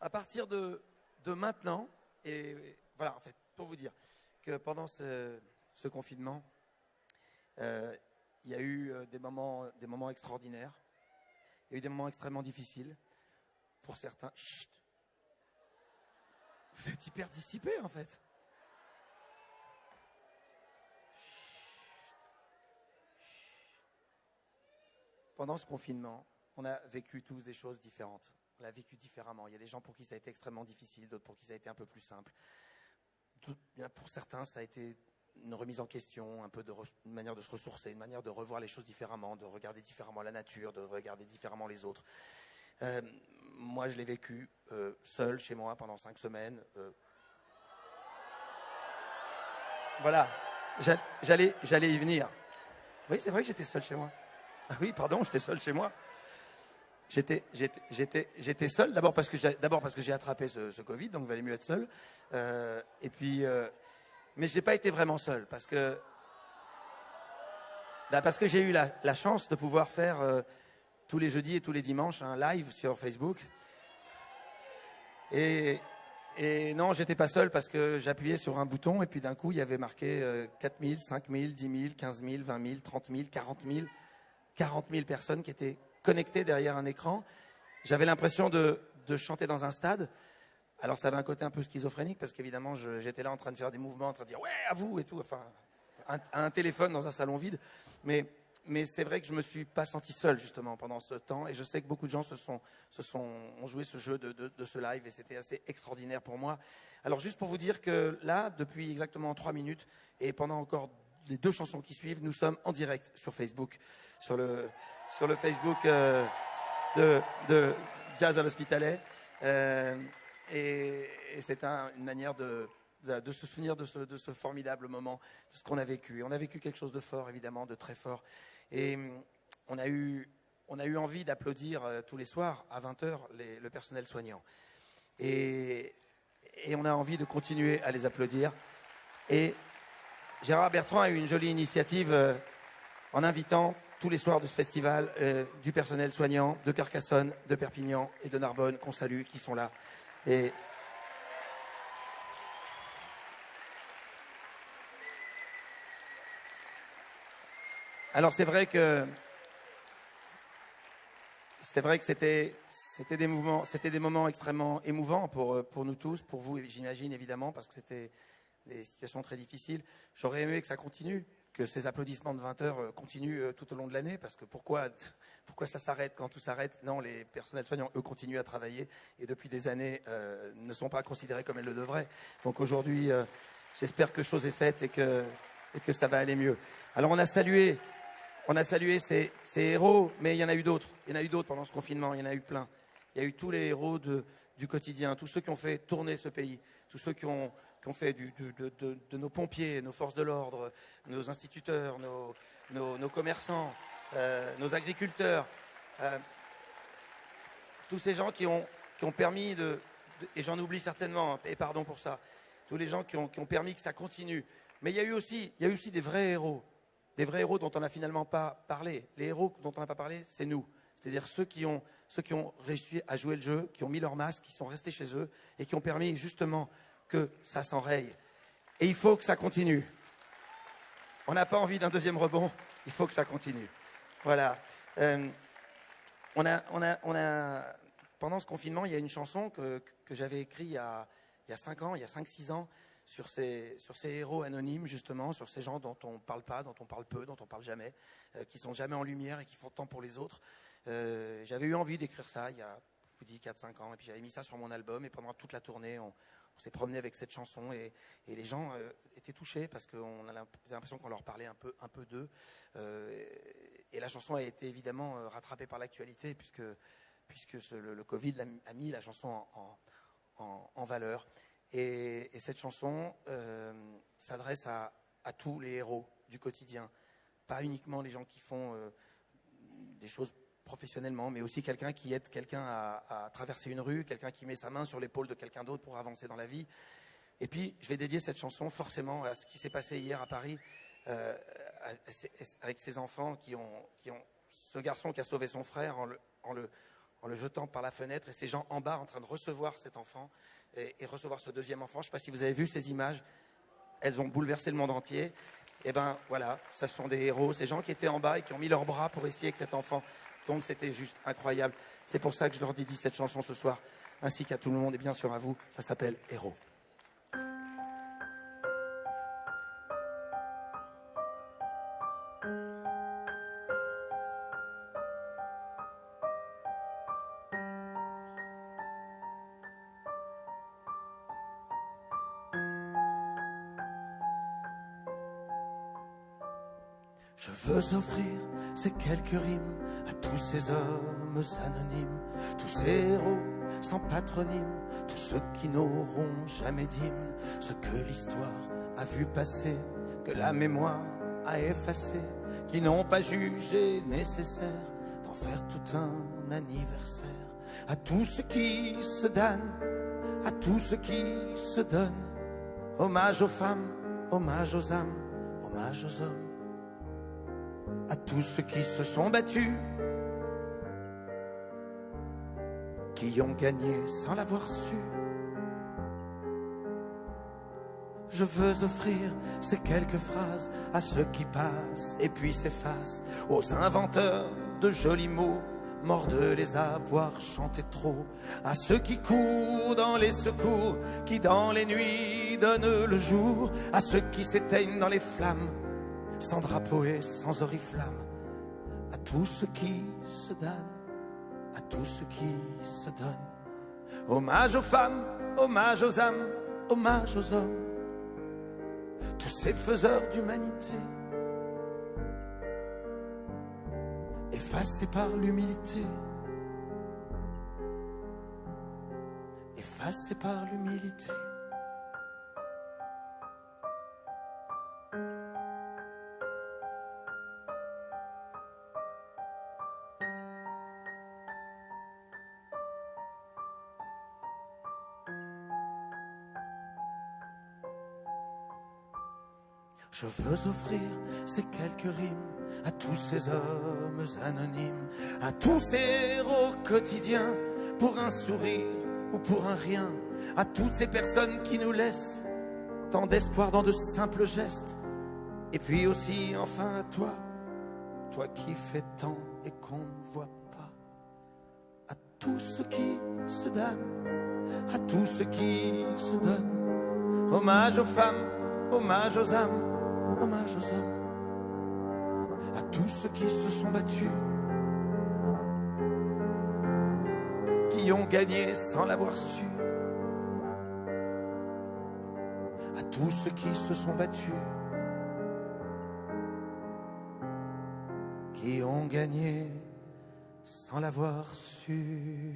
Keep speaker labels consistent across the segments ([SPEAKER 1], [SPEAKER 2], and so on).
[SPEAKER 1] à partir de maintenant, et voilà, en fait, pour vous dire que pendant ce confinement, il y a eu des moments extraordinaires, il y a eu des moments extrêmement difficiles. Pour certains, chut, vous êtes hyper dissipés en fait. Pendant ce confinement, on a vécu tous des choses différentes. On l'a vécu différemment. Il y a des gens pour qui ça a été extrêmement difficile, d'autres pour qui ça a été un peu plus simple. Pour certains, ça a été une remise en question, une manière de se ressourcer, une manière de revoir les choses différemment, de regarder différemment la nature, de regarder différemment les autres. Moi, je l'ai vécu seul chez moi pendant 5 semaines. Voilà, j'allais y venir. Oui, c'est vrai que j'étais seul chez moi. Ah oui, pardon, j'étais seul chez moi. J'étais seul, d'abord parce que j'ai attrapé ce Covid, donc il valait mieux être seul. Et puis, mais je n'ai pas été vraiment seul parce que j'ai eu la chance de pouvoir faire tous les jeudis et tous les dimanches un live sur Facebook. Et non, j'étais pas seul parce que j'appuyais sur un bouton et puis d'un coup, il y avait marqué 4 000, 5 000, 10 000, 15 000, 20 000, 30 000, 40 000 personnes qui étaient connectées derrière un écran. J'avais l'impression de chanter dans un stade. Alors ça avait un côté un peu schizophrénique parce qu'évidemment, j'étais là en train de faire des mouvements, en train de dire « ouais, à vous » et tout, enfin, un téléphone dans un salon vide. Mais c'est vrai que je ne me suis pas senti seul justement pendant ce temps et je sais que beaucoup de gens ont joué ce jeu de ce live et c'était assez extraordinaire pour moi. Alors juste pour vous dire que là, depuis exactement 3 minutes et pendant encore les 2 chansons qui suivent, nous sommes en direct sur Facebook, sur le Facebook de Jazz à l'Hospitalet et c'est une manière de se souvenir de ce formidable moment, de ce qu'on a vécu. Et on a vécu quelque chose de fort, évidemment, de très fort. Et on a eu envie d'applaudir tous les soirs, à 20h, le personnel soignant. Et on a envie de continuer à les applaudir. Et Gérard Bertrand a eu une jolie initiative en invitant tous les soirs de ce festival du personnel soignant de Carcassonne, de Perpignan et de Narbonne, qu'on salue, qui sont là. Et alors c'est vrai que c'était des moments extrêmement émouvants pour nous tous, pour vous, j'imagine évidemment, parce que c'était des situations très difficiles. J'aurais aimé que ça continue, que ces applaudissements de 20 heures continuent tout au long de l'année, parce que pourquoi ça s'arrête quand tout s'arrête? Non, les personnels soignants, eux, continuent à travailler et depuis des années ne sont pas considérés comme elles le devraient. Donc aujourd'hui, j'espère que chose est faite et que ça va aller mieux. Alors on a salué ces héros, mais il y en a eu d'autres. Il y en a eu d'autres pendant ce confinement, il y en a eu plein. Il y a eu tous les héros du quotidien, tous ceux qui ont fait tourner ce pays, tous ceux qui ont fait de nos pompiers, nos forces de l'ordre, nos instituteurs, nos commerçants, nos agriculteurs, tous ces gens qui ont permis et j'en oublie certainement, et pardon pour ça, tous les gens qui ont permis que ça continue. Mais il y a eu aussi des vrais héros. Des vrais héros dont on n'a finalement pas parlé. Les héros dont on n'a pas parlé, c'est nous. C'est-à-dire ceux qui ont réussi à jouer le jeu, qui ont mis leur masque, qui sont restés chez eux et qui ont permis justement que ça s'enraye. Et il faut que ça continue. On n'a pas envie d'un deuxième rebond, il faut que ça continue. Voilà. Pendant ce confinement, il y a une chanson que j'avais écrite il y a 5-6 ans, sur ces héros anonymes, justement, sur ces gens dont on ne parle pas, dont on parle peu, dont on ne parle jamais, qui ne sont jamais en lumière et qui font tant pour les autres. J'avais eu envie d'écrire ça il y a, je vous dis, 4-5 ans, et puis j'avais mis ça sur mon album, et pendant toute la tournée, on s'est promené avec cette chanson, et les gens étaient touchés, parce qu'on a l'impression qu'on leur parlait un peu d'eux. Et la chanson a été évidemment rattrapée par l'actualité, puisque le Covid a mis la chanson en valeur. Et cette chanson s'adresse à tous les héros du quotidien, pas uniquement les gens qui font des choses professionnellement, mais aussi quelqu'un qui aide quelqu'un à traverser une rue, quelqu'un qui met sa main sur l'épaule de quelqu'un d'autre pour avancer dans la vie. Et puis, je vais dédier cette chanson forcément à ce qui s'est passé hier à Paris, avec ces enfants qui ont ce garçon qui a sauvé son frère en en le jetant par la fenêtre, et ces gens en bas en train de recevoir cet enfant et recevoir ce deuxième enfant. Je ne sais pas si vous avez vu ces images, elles ont bouleversé le monde entier. Et ben voilà, ce sont des héros, ces gens qui étaient en bas et qui ont mis leurs bras pour essayer que cet enfant tombe, c'était juste incroyable. C'est pour ça que je leur dédie cette chanson ce soir, ainsi qu'à tout le monde et bien sûr à vous, ça s'appelle Héros. Je veux offrir ces quelques rimes à tous ces hommes anonymes, tous ces héros sans patronyme, tous ceux qui n'auront jamais d'hymne, ceux que l'histoire a vu passer, que la mémoire a effacé, qui n'ont pas jugé nécessaire d'en faire tout un anniversaire. À tous ceux qui se damnent, à tous ceux qui se donnent, hommage aux femmes, hommage aux âmes, hommage aux hommes. À tous ceux qui se sont battus, qui ont gagné sans l'avoir su. Je veux offrir ces quelques phrases à ceux qui passent et puis s'effacent, aux inventeurs de jolis mots, morts de les avoir chantés trop, à ceux qui courent dans les secours, qui dans les nuits donnent le jour, à ceux qui s'éteignent dans les flammes, sans drapeau et sans oriflamme, à tous ceux qui se damnent, à tous ceux qui se donnent. Hommage aux femmes, hommage aux âmes, hommage aux hommes, tous ces faiseurs d'humanité, effacés par l'humilité, effacés par l'humilité. Je veux offrir ces quelques rimes à tous ces hommes anonymes, à tous ces héros quotidiens, pour un sourire ou pour un rien, à toutes ces personnes qui nous laissent tant d'espoir dans de simples gestes. Et puis aussi, enfin, à toi, toi qui fais tant et qu'on ne voit pas, à tous ceux qui se damnent, à tous ceux qui se donnent. Hommage aux femmes, hommage aux âmes, hommage aux hommes, à tous ceux qui se sont battus, qui ont gagné sans l'avoir su, à tous ceux qui se sont battus, qui ont gagné sans l'avoir su.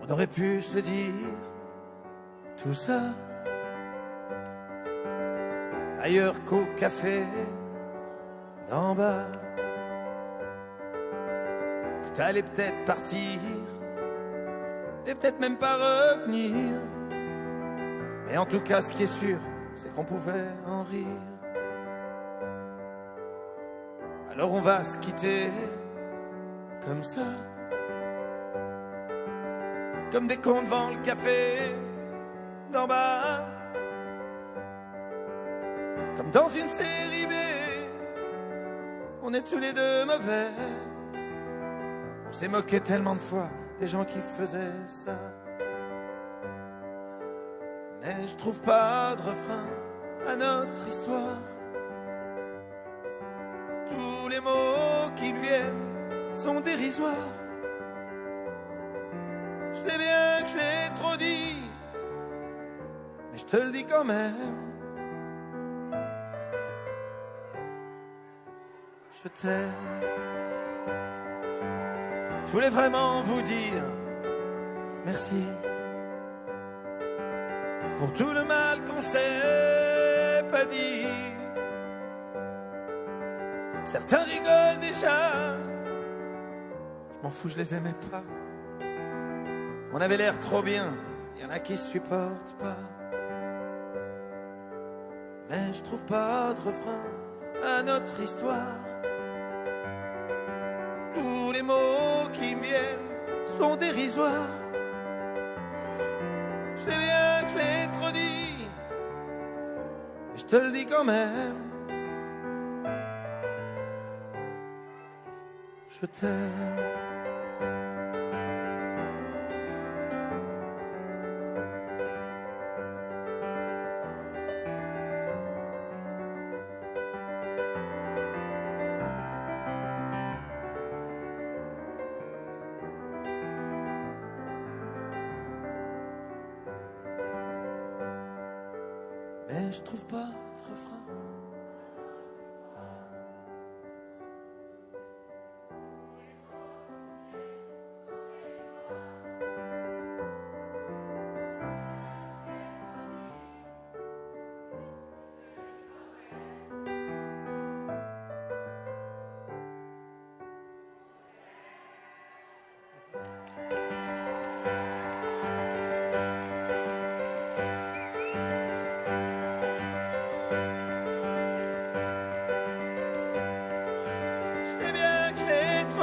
[SPEAKER 1] On aurait pu se dire tout ça ailleurs qu'au café d'en bas, que t'allais peut-être partir et peut-être même pas revenir, mais en tout cas ce qui est sûr c'est qu'on pouvait en rire. Alors on va se quitter comme ça, comme des cons devant le café d'en bas, comme dans une série B, on est tous les deux mauvais, On s'est moqué tellement de fois des gens qui faisaient ça. Mais je trouve pas de refrain à notre histoire. Tous les mots qui me viennent sont dérisoires. Je sais bien que je l'ai trop dit, mais je te le dis quand même. Je t'aime. Je voulais vraiment vous dire merci pour tout le mal qu'on s'est pas dit. Certains rigolent déjà, je m'en fous, je les aimais pas. On avait l'air trop bien, y en a qui se supportent pas. Mais je trouve pas de refrain à notre histoire. Tous les mots qui me viennent sont dérisoires. Je sais bien que je l'ai trop dit, mais je te le dis quand même. Je t'aime. Mais je trouve pas de refrain.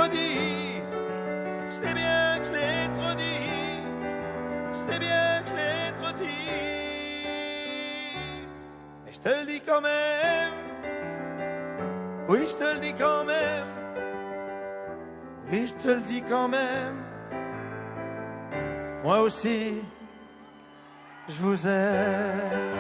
[SPEAKER 1] Dit, je sais bien que je l'ai trop dit, je sais bien que je l'ai trop dit, mais je te le dis quand même, oui je te le dis quand même, oui je te le dis quand même, moi aussi je vous aime.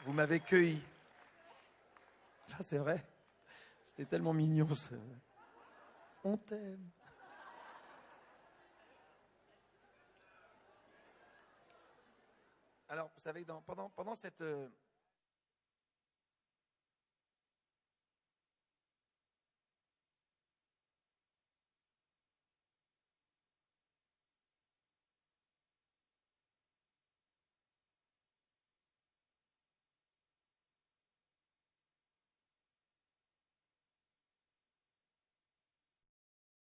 [SPEAKER 1] Vous m'avez cueilli. Là, c'est vrai. C'était tellement mignon. On t'aime. Alors, vous savez, pendant cette